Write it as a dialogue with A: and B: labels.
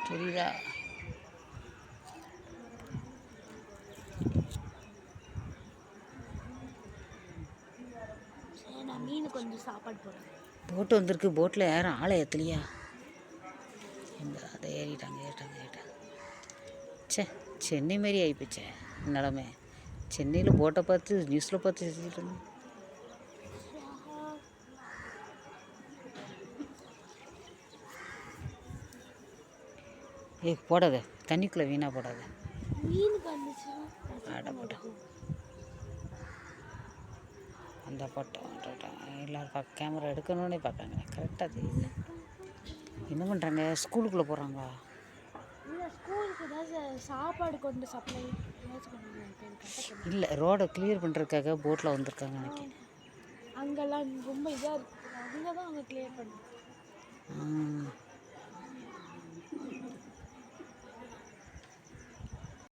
A: தெரியுதா?
B: நான் மீனுக்கு கொஞ்சம் சாப்பாடு போடுறேன்.
A: போட்டு வந்திருக்கு. போட்டில் யாரும் ஆளை ஏற்றலையா? அதை ஏறிட்டாங்க. சே, சென்னை மாரி ஆகிப்போச்சே நிலமை. சென்னையில் போட்டை பார்த்து நியூஸில் பார்த்து செஞ்சுட்டு இருந்தோம். போடாத, தண்ணிக்குள்ளே வீணாக போடாத. அந்த போட்டோம் எல்லோரும் கேமரா எடுக்கணுன்னே பார்க்காங்க. கரெக்டாக தெரியுது. என்ன பண்ணுறாங்க? ஸ்கூலுக்குள்ளே போகிறாங்களா?
B: ஸ்கூலுக்கு ஏதாவது சாப்பாடு கொண்டு சப்ளை
A: இல்லை, ரோடை கிளியர் பண்ணுறதுக்காக போட்டில் வந்திருக்காங்க நினைக்கிறேன்.
B: அங்கெல்லாம் ரொம்ப இதாக இருக்குது. அங்கே தான் அவங்க கிளியர் பண்ணுறாங்க.